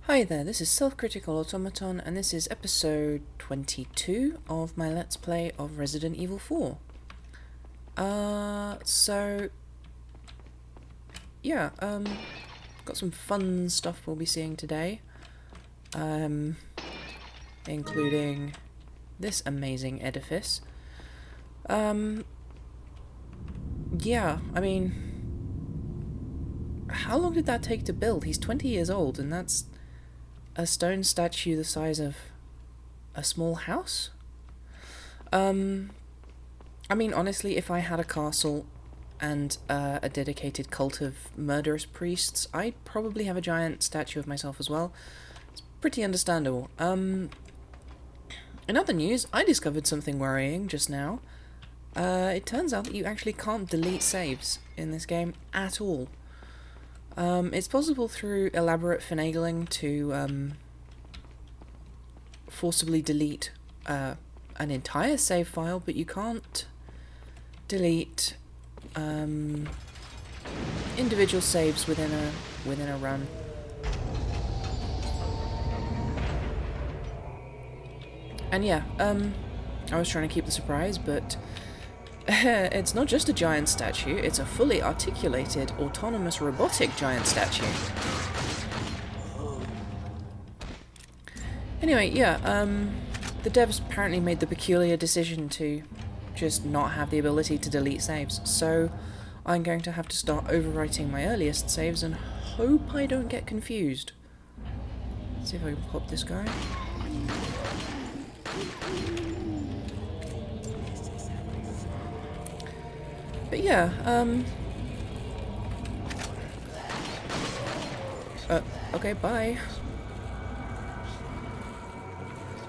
Hi there, this is Self-Critical Automaton, and this is episode 22 of my Let's Play of Resident Evil 4. Got some fun stuff we'll be seeing today. Including this amazing edifice. How long did that take to build? He's 20 years old, and that's a stone statue the size of a small house? Honestly, if I had a castle and a dedicated cult of murderous priests, I'd probably have a giant statue of myself as well. It's pretty understandable. In other news, I discovered something worrying just now. It turns out that you actually can't delete saves in this game at all. It's possible through elaborate finagling to forcibly delete an entire save file, but you can't delete individual saves within a run. And yeah, I was trying to keep the surprise, but it's not just a giant statue, it's a fully articulated, autonomous robotic giant statue. Anyway, the devs apparently made the peculiar decision to just not have the ability to delete saves, so I'm going to have to start overwriting my earliest saves and hope I don't get confused. Let's see if I can pop this guy. But yeah, okay, bye.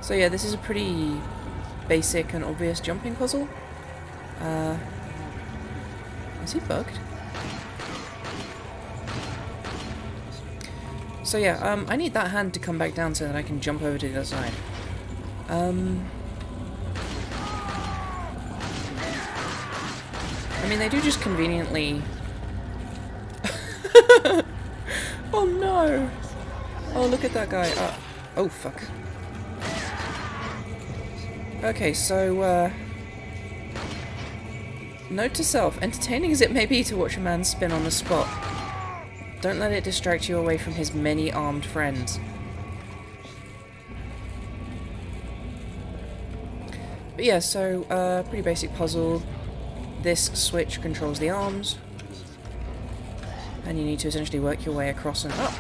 So yeah, this is a pretty basic and obvious jumping puzzle. Is he bugged? So yeah, I need that hand to come back down so that I can jump over to the other side. They do just conveniently... Oh no! Oh, look at that guy. Oh, fuck. Okay, so, note to self, entertaining as it may be to watch a man spin on the spot, don't let it distract you away from his many armed friends. But yeah, so, pretty basic puzzle. This switch controls the arms, and you need to essentially work your way across and up.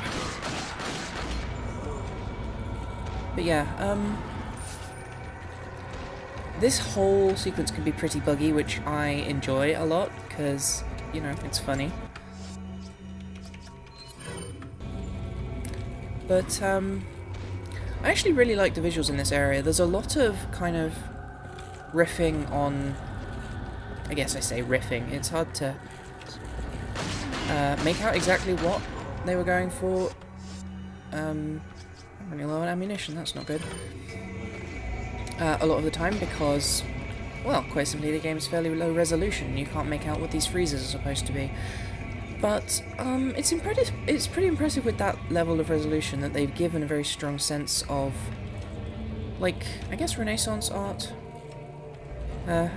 But yeah, this whole sequence can be pretty buggy, which I enjoy a lot, because, you know, it's funny. But, I actually really like the visuals in this area. There's a lot of kind of riffing on... I guess I say riffing. It's hard to make out exactly what they were going for. I'm running low on ammunition, that's not good. A lot of the time because, well, quite simply the game is fairly low resolution and you can't make out what these freezers are supposed to be. But it's pretty impressive with that level of resolution that they've given a very strong sense of, like, I guess Renaissance art.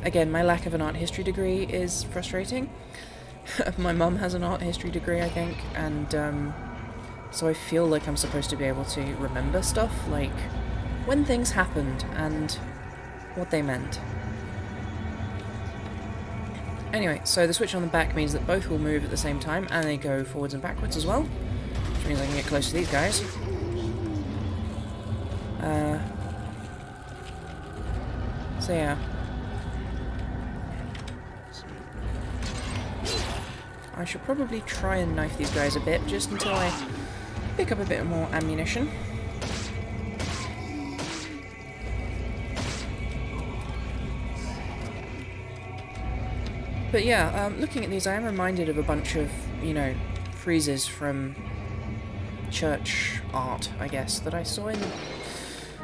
Again, my lack of an art history degree is frustrating. My mum has an art history degree, I think, and so I feel like I'm supposed to be able to remember stuff, like when things happened and what they meant. Anyway, so the switch on the back means that both will move at the same time, and they go forwards and backwards as well, which means I can get close to these guys. So yeah. I should probably try and knife these guys a bit, just until I pick up a bit more ammunition. But yeah, looking at these, I am reminded of a bunch of, you know, friezes from church art, I guess, that I saw in,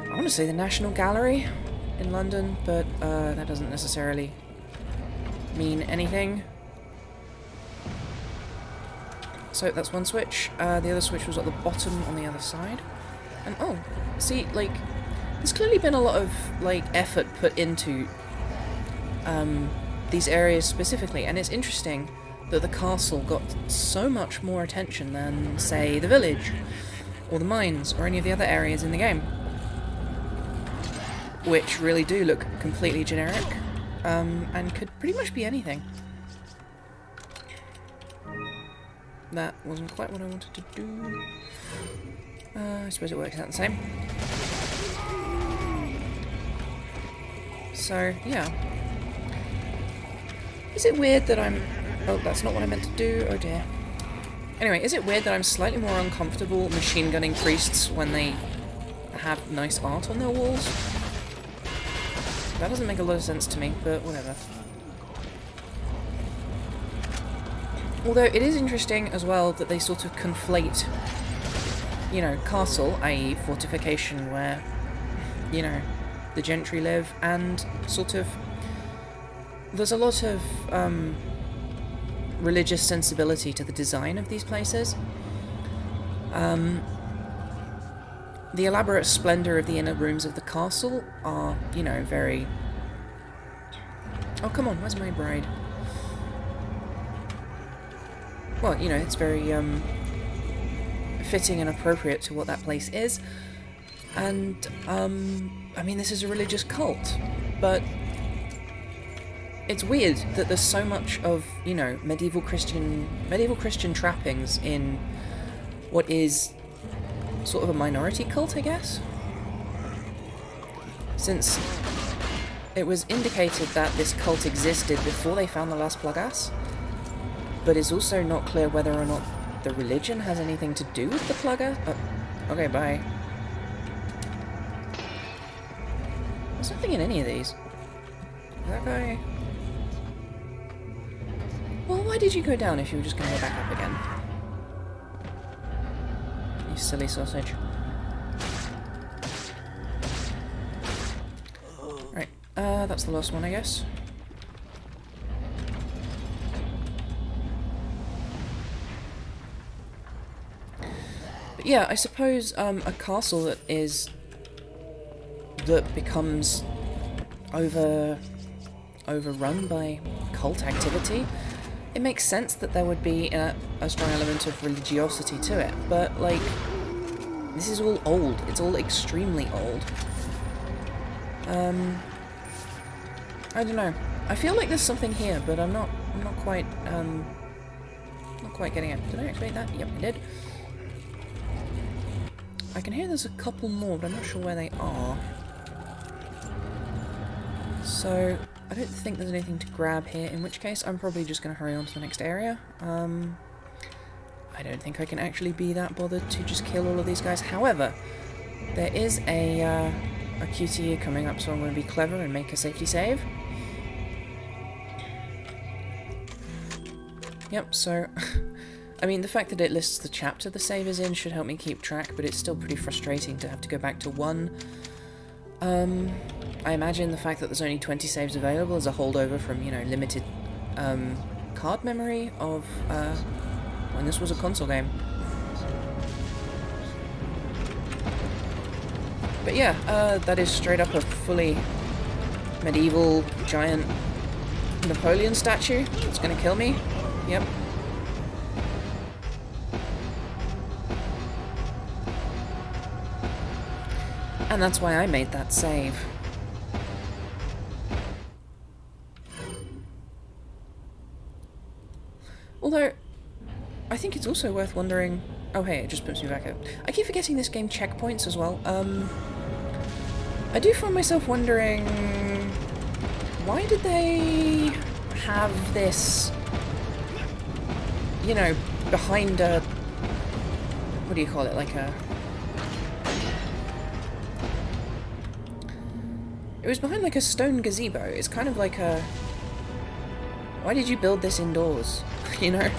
I want to say, the National Gallery in London, but that doesn't necessarily mean anything. So that's one switch. The other switch was at the bottom on the other side. And oh, see, like, there's clearly been a lot of, like, effort put into these areas specifically, and it's interesting that the castle got so much more attention than, say, the village, or the mines, or any of the other areas in the game, which really do look completely generic, and could pretty much be anything. That wasn't quite what I wanted to do. I suppose it works out the same. So, yeah. Is it weird that I'm... Oh, that's not what I meant to do. Oh dear. Anyway, is it weird that I'm slightly more uncomfortable machine gunning priests when they have nice art on their walls? That doesn't make a lot of sense to me, but whatever. Although it is interesting as well that they sort of conflate, you know, castle, i.e. fortification where, you know, the gentry live, and sort of... There's a lot of religious sensibility to the design of these places. The elaborate splendour of the inner rooms of the castle are, you know, very... Oh, come on, where's my bride? Well, you know, it's very fitting and appropriate to what that place is. And, I mean, this is a religious cult, but it's weird that there's so much of, you know, medieval Christian trappings in what is sort of a minority cult, I guess. Since it was indicated that this cult existed before they found the last Plagas, but it's also not clear whether or not the religion has anything to do with the Plagas. Oh, okay, bye. There's nothing in any of these. That guy... Well, why did you go down if you were just going to go back up again? You silly sausage. Right, that's the last one, I guess. But yeah, I suppose a castle that becomes overrun by cult activity, it makes sense that there would be a strong element of religiosity to it, but, like, this is all old. It's all extremely old. I don't know. I feel like there's something here, but I'm not quite getting it. Did I activate that? Yep, I did. I can hear there's a couple more, but I'm not sure where they are. So, I don't think there's anything to grab here, in which case I'm probably just going to hurry on to the next area. I don't think I can actually be that bothered to just kill all of these guys. However, there is a QTE coming up, so I'm going to be clever and make a safety save. Yep, so... I mean, the fact that it lists the chapter the save is in should help me keep track, but it's still pretty frustrating to have to go back to 1. I imagine the fact that there's only 20 saves available is a holdover from, you know, limited card memory of when this was a console game. But yeah, that is straight up a fully medieval giant Napoleon statue. It's gonna kill me. Yep. And that's why I made that save. Although, I think it's also worth wondering... Oh hey, it just puts me back up. I keep forgetting this game checkpoints as well. I do find myself wondering... Why did they have this... You know, behind a... What do you call it? Like a... It was behind like a stone gazebo. It's kind of like a... Why did you build this indoors? You know?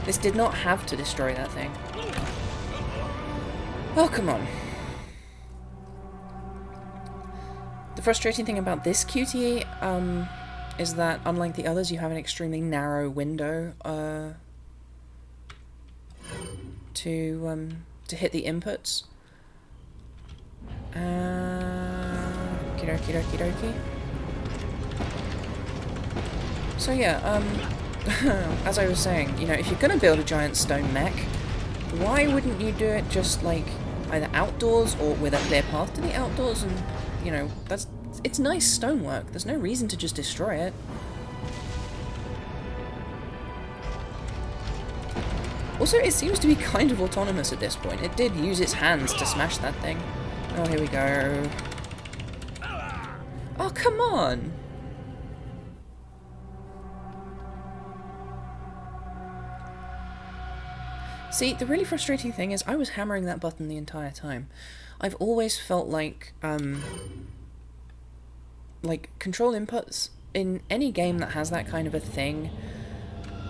This did not have to destroy that thing. Oh, come on. The frustrating thing about this QTE is that, unlike the others, you have an extremely narrow window to hit the inputs. Okie dokie dokie dokie. So yeah, as I was saying, you know, if you're gonna build a giant stone mech, why wouldn't you do it just like either outdoors or with a clear path to the outdoors? And you know, it's nice stonework. There's no reason to just destroy it. Also, it seems to be kind of autonomous at this point. It did use its hands to smash that thing. Oh, here we go. Oh, come on! See, the really frustrating thing is I was hammering that button the entire time. I've always felt like control inputs in any game that has that kind of a thing,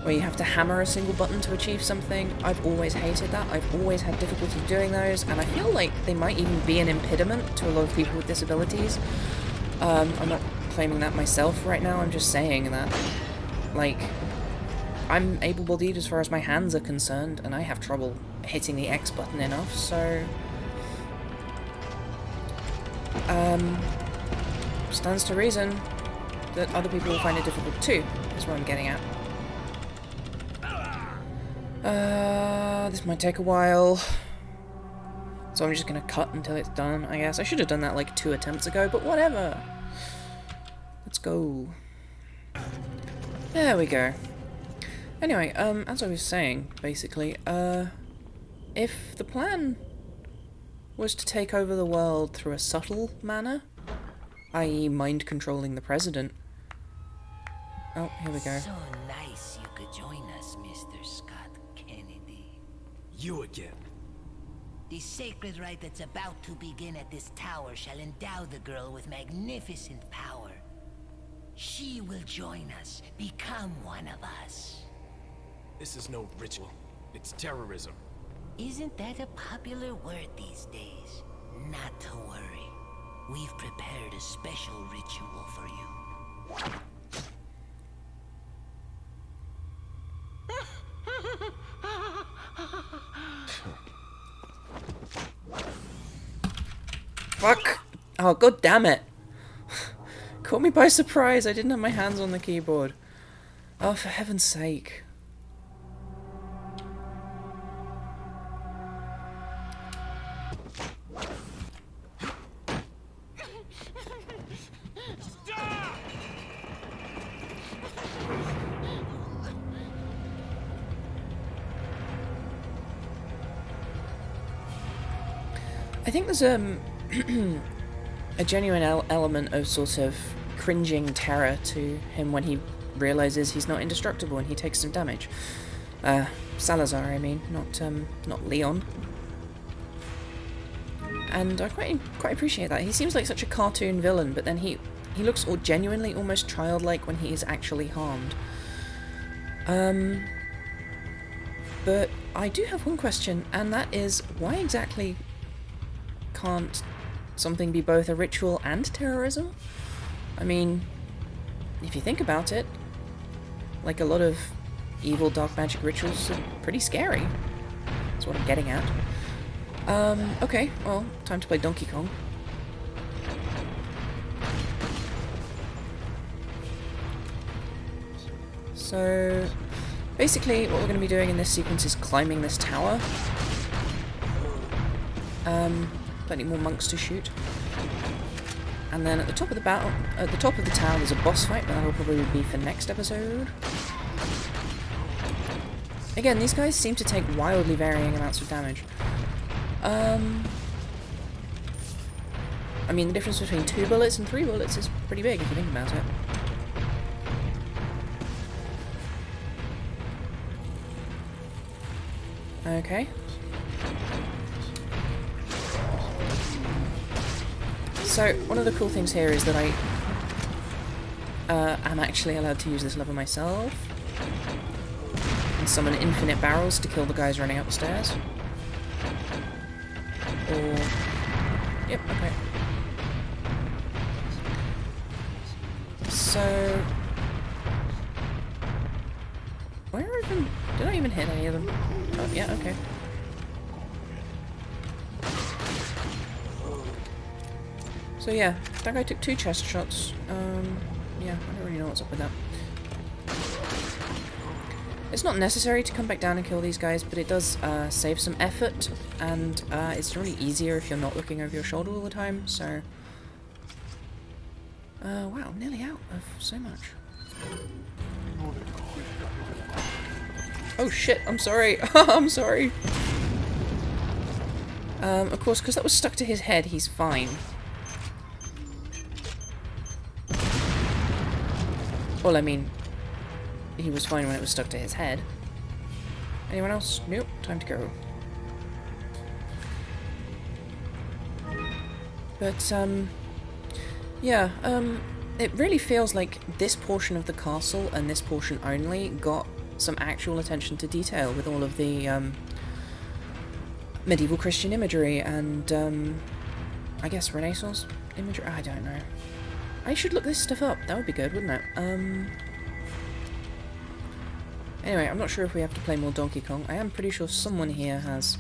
where you have to hammer a single button to achieve something, I've always hated that. I've always had difficulty doing those, and I feel like they might even be an impediment to a lot of people with disabilities. I'm not claiming that myself right now, I'm just saying that, like, I'm able-bodied as far as my hands are concerned, and I have trouble hitting the X button enough, so... stands to reason that other people will find it difficult too, is what I'm getting at. This might take a while. So I'm just gonna cut until it's done, I guess. I should have done that like 2 attempts ago, but whatever. Let's go. There we go. Anyway, as I was saying, basically, if the plan was to take over the world through a subtle manner, i.e. mind controlling the president. Oh, here we go. So nice you could join us, Mr. Scott Kennedy. You again. The sacred rite that's about to begin at this tower shall endow the girl with magnificent power. She will join us, become one of us. This is no ritual. It's terrorism. Isn't that a popular word these days? Not to worry. We've prepared a special ritual for you. Fuck! Oh, god damn it! Caught me by surprise, I didn't have my hands on the keyboard. Oh, for heaven's sake. I think there's a genuine element of sort of cringing terror to him when he realizes he's not indestructible and he takes some damage. Salazar, I mean, not Leon. And I quite appreciate that. He seems like such a cartoon villain, but then he looks genuinely almost childlike when he is actually harmed. But I do have one question, and that is, why exactly can't something be both a ritual and terrorism? I mean, if you think about it, like a lot of evil dark magic rituals are pretty scary. That's what I'm getting at. Okay, well, time to play Donkey Kong. So, basically what we're going to be doing in this sequence is climbing this tower. Plenty more monks to shoot. And then at the top of the tower there's a boss fight, but that'll probably be for next episode. Again, these guys seem to take wildly varying amounts of damage. I mean, the difference between 2 bullets and 3 bullets is pretty big if you think about it. Okay. So, one of the cool things here is that I am actually allowed to use this lever myself. And summon infinite barrels to kill the guys running up the stairs. Or... Yep, okay. So... Where even... Did I even hit any of them? Oh, yeah, okay. So yeah, that guy took 2 chest shots. Yeah, I don't really know what's up with that. It's not necessary to come back down and kill these guys, but it does save some effort, and it's really easier if you're not looking over your shoulder all the time, so... wow, nearly out of so much. Oh shit, I'm sorry. I'm sorry. Of course, because that was stuck to his head, he's fine. Well, I mean, he was fine when it was stuck to his head. Anyone else? Nope, time to go. But, yeah, it really feels like this portion of the castle and this portion only got some actual attention to detail with all of the, medieval Christian imagery and, I guess Renaissance imagery? I don't know. I should look this stuff up. That would be good, wouldn't it? Anyway, I'm not sure if we have to play more Donkey Kong. I am pretty sure someone here has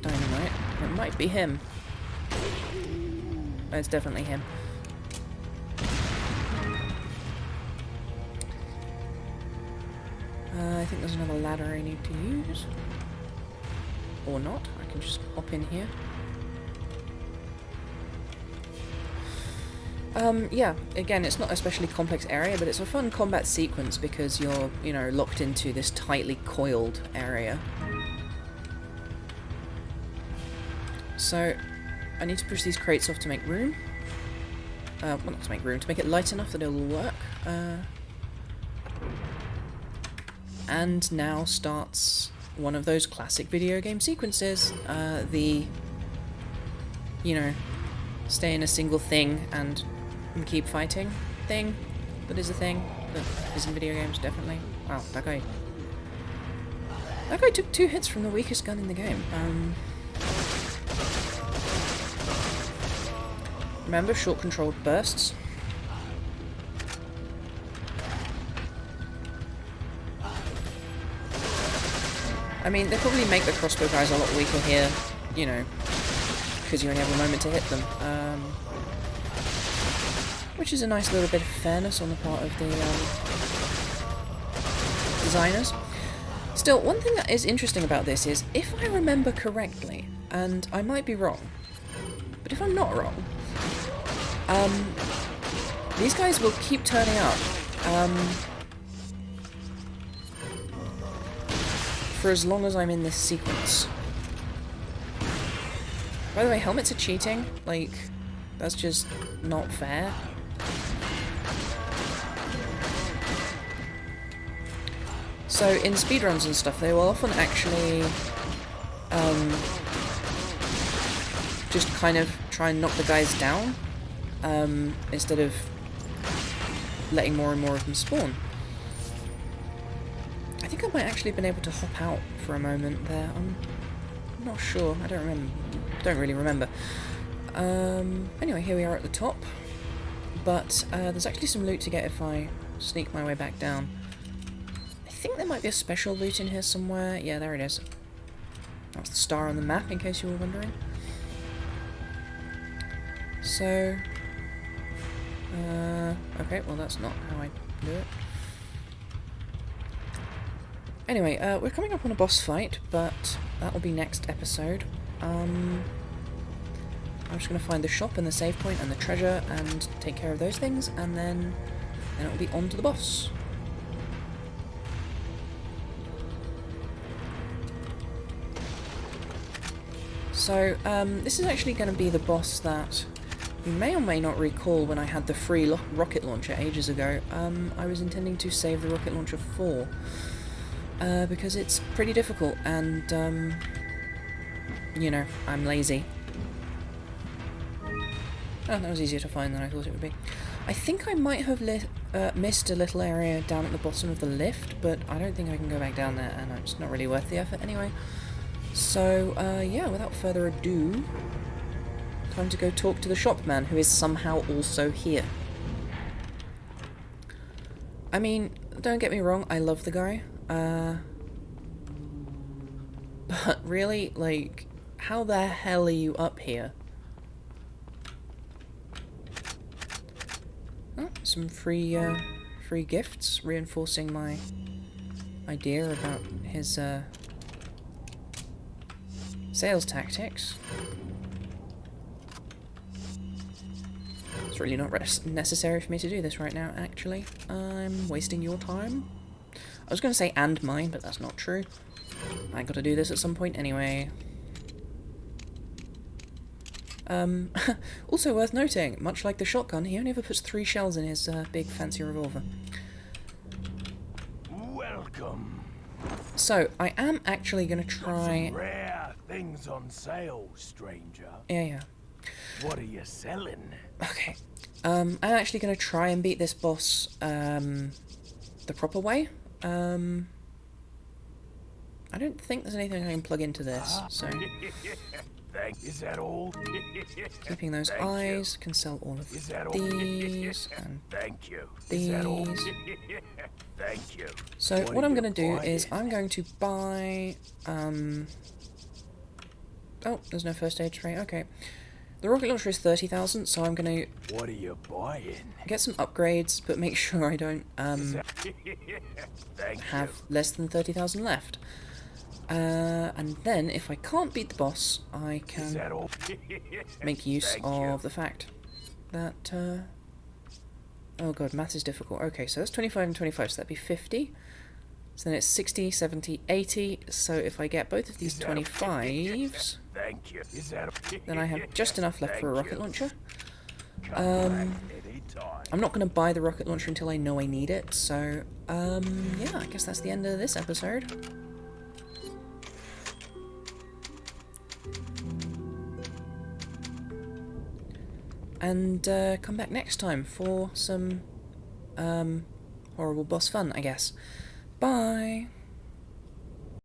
dynamite. It might be him. Oh, it's definitely him. I think there's another ladder I need to use. Or not. I can just hop in here. Yeah, again, it's not a especially complex area, but it's a fun combat sequence because you're, you know, locked into this tightly coiled area. So, I need to push these crates off to make room. Well, not to make room, to make it light enough that it'll work. And now starts one of those classic video game sequences. The, you know, stay in a single thing and keep fighting thing that is a thing that is in video games, definitely. Wow, that guy took 2 hits from the weakest gun in the game. Remember, short controlled bursts. I mean, they probably make the crossbow guys a lot weaker here, you know, because you only have a moment to hit them. Which is a nice little bit of fairness on the part of the designers. Still, one thing that is interesting about this is, if I remember correctly, and I might be wrong, but if I'm not wrong, these guys will keep turning up for as long as I'm in this sequence. By the way, helmets are cheating. Like, that's just not fair. So in speedruns and stuff, they will often actually just kind of try and knock the guys down instead of letting more and more of them spawn. I think I might actually have been able to hop out for a moment there. I'm not sure. I don't really remember. Anyway, here we are at the top. But there's actually some loot to get if I sneak my way back down. I think there might be a special loot in here somewhere. Yeah, there it is. That's the star on the map, in case you were wondering. So... okay, well that's not how I do it. Anyway, we're coming up on a boss fight, but that will be next episode. I'm just going to find the shop and the save point and the treasure and take care of those things, and then it will be on to the boss. So, this is actually going to be the boss that you may or may not recall when I had the free rocket launcher ages ago. I was intending to save the rocket launcher for, because it's pretty difficult, and, you know, I'm lazy. Oh, that was easier to find than I thought it would be. I think I might have missed a little area down at the bottom of the lift, but I don't think I can go back down there, and it's not really worth the effort anyway. So, yeah, without further ado, time to go talk to the shopman, who is somehow also here. I mean, don't get me wrong, I love the guy, but really, like, how the hell are you up here? Oh, some free gifts, reinforcing my idea about his sales tactics. It's really not necessary for me to do this right now, actually. I'm wasting your time. I was going to say and mine, but that's not true. I got to do this at some point anyway. Also worth noting, much like the shotgun, he only ever puts 3 shells in his big fancy revolver. Welcome. So, I am actually going to try... Some rare things on sale, stranger. Yeah. What are you selling? Okay. I'm actually going to try and beat this boss the proper way. I don't think there's anything I can plug into this, so... Is that all? Keeping those eyes, can sell all of these, and Thank you. these. Thank you. So what I'm going to do is I'm going to buy... Oh, there's no first aid spray, okay. The rocket launcher is 30,000, so I'm going to... What are you buying? Get some upgrades, but make sure I don't have less than 30,000 left. And then, if I can't beat the boss, I can make use of the fact that, oh god, math is difficult. Okay, so that's 25 and 25, so that'd be 50. So then it's 60, 70, 80, so if I get both of these 25s, then I have just enough left for a rocket launcher. I'm not going to buy the rocket launcher until I know I need it, so, yeah, I guess that's the end of this episode. And come back next time for some horrible boss fun, I guess. Bye!